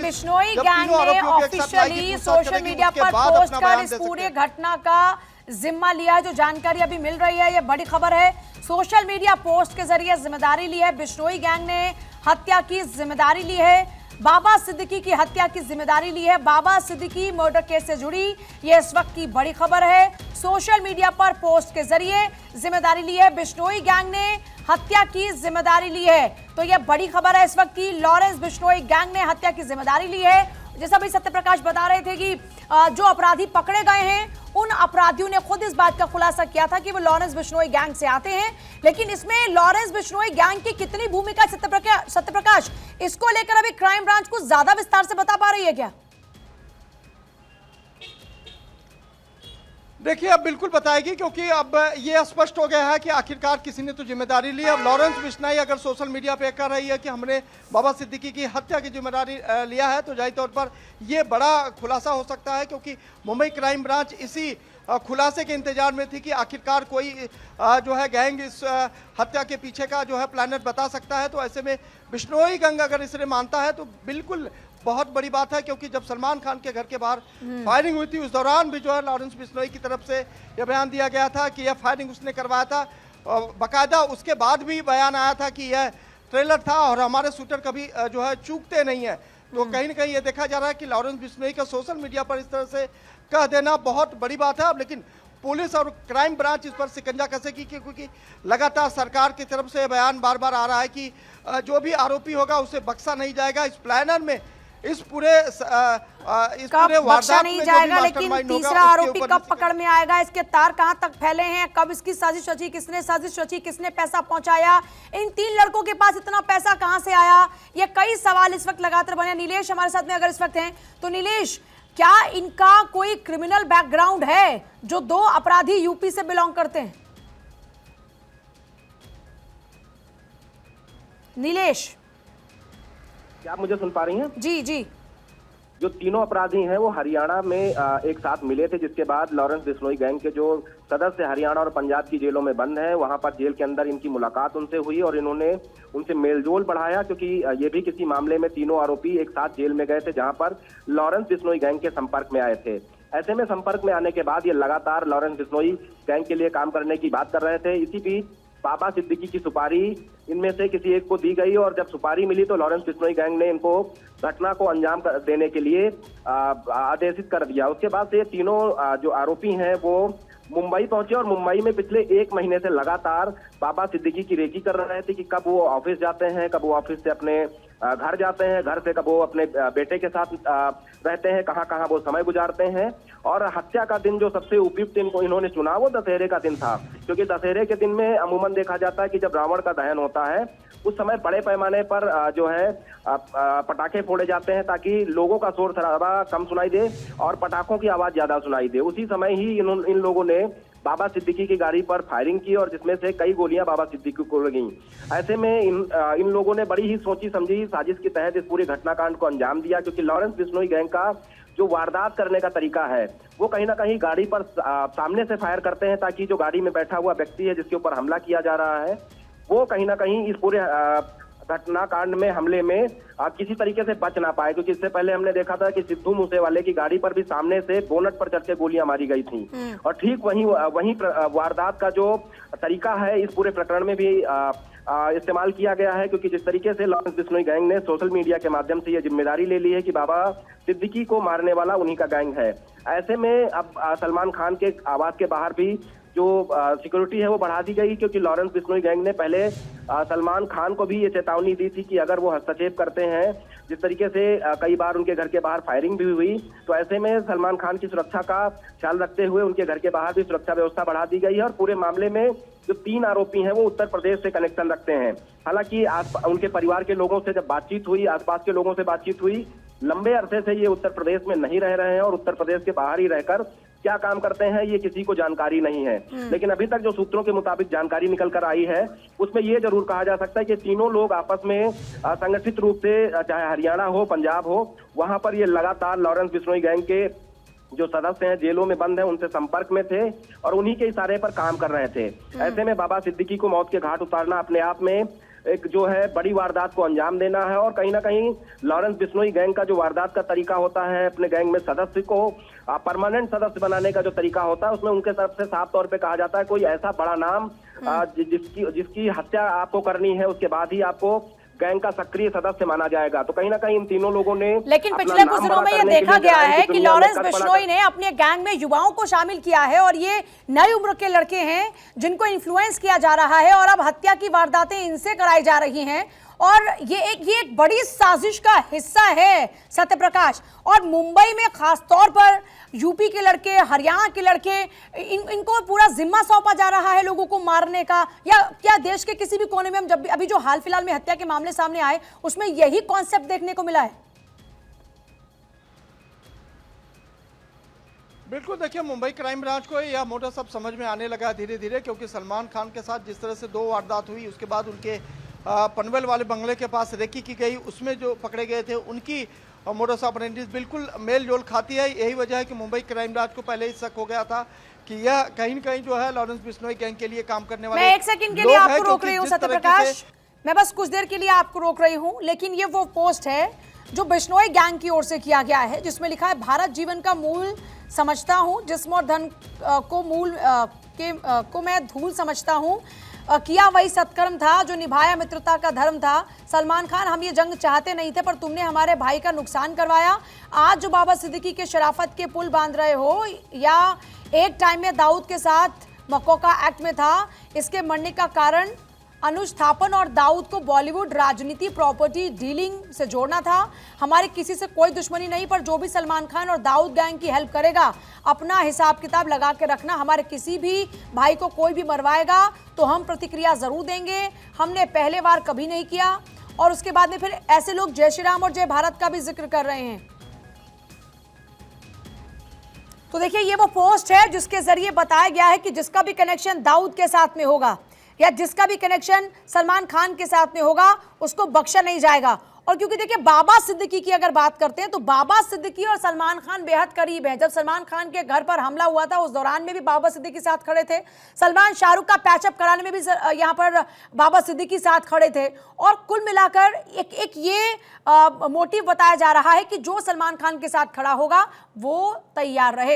Bishnoi gang ने officially social media पर post कर इस पूरे घटना का जिम्मा लिया है। जो जानकारी अभी मिल रही है, ये बड़ी खबर है। सोशल मीडिया पोस्ट के जरिए जिम्मेदारी ली है। बिश्नोई गैंग ने हत्या की जिम्मेदारी ली है। बाबा सिद्दीकी की हत्या की जिम्मेदारी ली है। बाबा सिद्दीकी मर्डर केस से जुड़ी ये इस वक्त की बड़ी खबर है। सोशल मीडिया पर पोस्ट के जरिए जिम्मेदारी ली है। बिश्नोई गैंग ने हत्या की जिम्मेदारी ली है। तो यह बड़ी खबर है इस वक्त की। लॉरेंस बिश्नोई गैंग ने हत्या की जिम्मेदारी ली है। जैसा अभी सत्यप्रकाश बता रहे थे कि जो अपराधी पकड़े गए हैं, उन अपराधियों ने खुद इस बात का खुलासा किया था कि वो लॉरेंस बिश्नोई गैंग से आते हैं। लेकिन इसमें लॉरेंस बिश्नोई गैंग की कितनी भूमिका, सत्यप्रकाश, इसको लेकर अभी क्राइम ब्रांच कुछ ज्यादा विस्तार से बता पा रही है क्या? देखिए, अब बिल्कुल बताएगी, क्योंकि अब ये स्पष्ट हो गया है कि आखिरकार किसी ने तो जिम्मेदारी ली। अब लॉरेंस बिश्नोई अगर सोशल मीडिया पे कह रही है कि हमने बाबा सिद्दीकी की हत्या की जिम्मेदारी लिया है, तो जाहिर तौर पर ये बड़ा खुलासा हो सकता है, क्योंकि मुंबई क्राइम ब्रांच इसी खुलासे के इंतजार में थी कि आखिरकार कोई जो है गैंग इस हत्या के पीछे का जो है प्लानर बता सकता है। तो ऐसे में बिश्नोई गैंग अगर इसे मानता है तो बिल्कुल बहुत बड़ी बात है, क्योंकि जब सलमान खान के घर के बाहर फायरिंग हुई थी, उस दौरान भी जो है लॉरेंस बिश्नोई की तरफ से यह बयान दिया गया था कि यह फायरिंग उसने करवाया था। और बाकायदा उसके बाद भी बयान आया था कि यह ट्रेलर था और हमारे शूटर कभी जो है चूकते नहीं है। तो कहीं ना कहीं ये देखा जा रहा है कि लॉरेंस बिश्नोई का सोशल मीडिया पर इस तरह से कह देना बहुत बड़ी बात है। अब लेकिन पुलिस और क्राइम ब्रांच इस पर शिकंजा कसेगी, क्योंकि लगातार सरकार की तरफ से बयान बार बार आ रहा है कि जो भी आरोपी होगा उसे बख्शा नहीं जाएगा। इस प्लानर में इस पूरे बख्शा नहीं जाएगा, लेकिन तीसरा आरोपी कब पकड़ में आएगा, इसके तार कहां तक फैले हैं, कब इसकी साजिश रची, किसने साजिश रची, किसने पैसा पहुंचाया, इन 3 लड़कों के पास इतना पैसा कहां से आया, ये कई सवाल इस वक्त लगातार बने। नीलेश हमारे साथ में अगर इस वक्त हैं, तो नीलेश, क्या इनका कोई क्रिमिनल बैकग्राउंड है? जो 2 अपराधी यूपी से बिलोंग करते हैं। नीलेश, क्या आप मुझे सुन पा रही हैं? जी जी। जो तीनों अपराधी हैं वो हरियाणा में एक साथ मिले थे, जिसके बाद लॉरेंस बिश्नोई गैंग के जो सदस्य हरियाणा और पंजाब की जेलों में बंद हैं, वहां पर जेल के अंदर इनकी मुलाकात उनसे हुई और इन्होंने उनसे मेलजोल बढ़ाया, क्योंकि ये भी किसी मामले में तीनों आरोपी एक साथ जेल में गए थे, जहां पर लॉरेंस बिश्नोई गैंग के संपर्क में आए थे। ऐसे में संपर्क में आने के बाद ये लगातार लॉरेंस बिश्नोई गैंग के लिए काम करने की बात कर रहे थे। इसी बीच बाबा सिद्दीकी की सुपारी इनमें से किसी एक को दी गई और जब सुपारी मिली तो लॉरेंस बिश्नोई गैंग ने इनको घटना को अंजाम देने के लिए आदेशित कर दिया। उसके बाद से ये तीनों जो आरोपी हैं वो मुंबई पहुंचे और मुंबई में पिछले 1 महीने से लगातार बाबा सिद्दीकी की रेकी कर रहे थे कि कब वो ऑफिस जाते हैं, कब वो ऑफिस से अपने घर जाते हैं, घर से कब वो अपने बेटे के साथ रहते हैं, कहाँ कहाँ वो समय गुजारते हैं। और हत्या का दिन जो सबसे उपयुक्त इन्होंने चुना वो दशहरे का दिन था, क्योंकि दशहरे के दिन में अमूमन देखा जाता है कि जब रावण का दहन होता है उस समय बड़े पैमाने पर जो है पटाखे फोड़े जाते हैं, ताकि लोगों का शोर शराबा कम सुनाई दे और पटाखों की आवाज ज्यादा सुनाई दे। उसी समय ही इन लोगों ने बाबा सिद्दीकी की गाड़ी पर फायरिंग की और जिसमें से कई गोलियां बाबा सिद्दीकी को लगीं। ऐसे में इन लोगों ने बड़ी ही सोची समझी साजिश के तहत इस पूरे घटनाकांड को अंजाम दिया, क्योंकि लॉरेंस बिश्नोई गैंग का जो वारदात करने का तरीका है वो कहीं ना कहीं गाड़ी पर सामने से फायर करते हैं, ताकि जो गाड़ी में बैठा हुआ व्यक्ति है जिसके ऊपर हमला किया जा रहा है वो कहीं ना कहीं इस पूरे घटनाकांड में हमले में किसी तरीके से बच ना पाए। क्योंकि इससे पहले हमने देखा था कि सिद्धू मूसेवाले की गाड़ी पर भी सामने से बोनट पर चढ़ के गोलियां मारी गई थी और ठीक वही वारदात का जो तरीका है इस पूरे प्रकरण में भी इस्तेमाल किया गया है। क्योंकि जिस तरीके से लॉरेंस बिश्नोई गैंग ने सोशल मीडिया के माध्यम से यह जिम्मेदारी ले ली है कि बाबा सिद्दीकी को मारने वाला उन्हीं का गैंग है, ऐसे में अब सलमान खान के आवास के बाहर भी जो सिक्योरिटी है वो बढ़ा दी गई, क्योंकि लॉरेंस बिश्नोई गैंग ने पहले सलमान खान को भी ये चेतावनी दी थी कि अगर वो हस्तक्षेप करते हैं, जिस तरीके से कई बार उनके घर के बाहर फायरिंग भी हुई, तो ऐसे में सलमान खान की सुरक्षा का ख्याल रखते हुए उनके घर के बाहर भी सुरक्षा व्यवस्था बढ़ा दी गई है। और पूरे मामले में जो 3 आरोपी हैं वो उत्तर प्रदेश से कनेक्शन रखते हैं। हालांकि उनके परिवार के लोगों से जब बातचीत हुई, आसपास के लोगों से बातचीत हुई, लंबे अरसे से ये उत्तर प्रदेश में नहीं रह रहे हैं और उत्तर प्रदेश के बाहर ही रहकर क्या काम करते हैं ये किसी को जानकारी नहीं है। लेकिन अभी तक जो सूत्रों के मुताबिक जानकारी निकल कर आई है उसमें ये जरूर कहा जा सकता है कि तीनों लोग आपस में संगठित रूप से, चाहे हरियाणा हो पंजाब हो, वहां पर ये लगातार लॉरेंस बिश्नोई गैंग के जो सदस्य हैं जेलों में बंद हैं उनसे संपर्क में थे और उन्हीं के इशारे पर काम कर रहे थे। ऐसे में बाबा सिद्दीकी को मौत के घाट उतारना अपने आप में एक जो है बड़ी वारदात को अंजाम देना है। और कहीं ना कहीं लॉरेंस बिश्नोई गैंग का जो वारदात का तरीका होता है, अपने गैंग में सदस्य को परमानेंट सदस्य बनाने का जो तरीका होता है, उसमें उनके तरफ से साफ तौर पे कहा जाता है कोई ऐसा बड़ा नाम जिसकी हत्या आपको करनी है, उसके बाद ही आपको गैंग का सक्रिय सदस्य माना जाएगा। तो कहीं ना कहीं इन तीनों लोगों ने, लेकिन पिछले कुछ दिनों में ये देखा गया है कि लॉरेंस बिश्नोई ने अपने गैंग में युवाओं को शामिल किया है और ये नई उम्र के लड़के हैं जिनको इन्फ्लुएंस किया जा रहा है और अब हत्या की वारदातें इनसे कराई जा रही हैं और ये एक बड़ी साजिश का हिस्सा है सत्यप्रकाश। और मुंबई में खास तौर पर यूपी के लड़के, हरियाणा के लड़के, इनको पूरा जिम्मा सौंपा जा रहा है लोगों को मारने का, या क्या देश के किसी भी कोने में हम जब भी अभी जो हाल फिलहाल में हत्या के मामले सामने आए उसमें यही कॉन्सेप्ट देखने को मिला है? बिल्कुल, देखिए मुंबई क्राइम ब्रांच को यह मोटा सब समझ में आने लगा धीरे धीरे, क्योंकि सलमान खान के साथ जिस तरह से 2 वारदात हुई, उसके बाद उनके पनवेल वाले बंगले के पास रेकी की गई, उसमें जो पकड़े गए थे उनकी मोडस ऑपरेंडी बिल्कुल मेल जोल खाती है। यही वजह है कि मुंबई क्राइम ब्रांच को पहले ही शक हो गया था कि यह कहीं न कहीं जो है लॉरेंस बिश्नोई गैंग के लिए काम करने वाले। मैं एक सेकंड के लिए आपको रोक रही हूँ सत्यप्रकाश, मैं बस कुछ देर के लिए आपको रोक रही हूँ, लेकिन ये वो पोस्ट है जो बिश्नोई गैंग की ओर से किया गया है जिसमें लिखा है, भारत जीवन का मूल समझता हूँ, जिस्म और धन को मैं धूल समझता हूँ, किया वही सत्कर्म था जो निभाया मित्रता का धर्म था। सलमान खान, हम ये जंग चाहते नहीं थे पर तुमने हमारे भाई का नुकसान करवाया। आज जो बाबा सिद्दीकी के शराफत के पुल बांध रहे हो, या एक टाइम में दाऊद के साथ मकोका एक्ट में था, इसके मरने का कारण अनुज थापन और दाऊद को बॉलीवुड राजनीति प्रॉपर्टी डीलिंग से जोड़ना था। हमारे किसी से कोई दुश्मनी नहीं, पर जो भी सलमान खान और दाऊद गैंग की हेल्प करेगा अपना हिसाब किताब लगा के रखना। हमारे किसी भी भाई को कोई भी मरवाएगा तो हम प्रतिक्रिया जरूर देंगे, हमने पहले बार कभी नहीं किया। और उसके बाद में फिर ऐसे लोग जय श्री राम और जय भारत का भी जिक्र कर रहे हैं। तो देखिए ये वो पोस्ट है जिसके जरिए बताया गया है कि जिसका भी कनेक्शन दाऊद के साथ में होगा या जिसका भी कनेक्शन सलमान खान के साथ में होगा उसको बख्शा नहीं जाएगा। और क्योंकि देखिए बाबा सिद्दीकी की अगर बात करते हैं तो बाबा सिद्दीकी और सलमान खान बेहद करीब हैं। जब सलमान खान के घर पर हमला हुआ था उस दौरान में भी बाबा सिद्दीकी साथ खड़े थे, सलमान शाहरुख का पैचअप कराने में भी यहाँ पर बाबा सिद्दीकी साथ खड़े थे। और कुल मिलाकर एक ये मोटिव बताया जा रहा है कि जो सलमान खान के साथ खड़ा होगा वो तैयार रहे।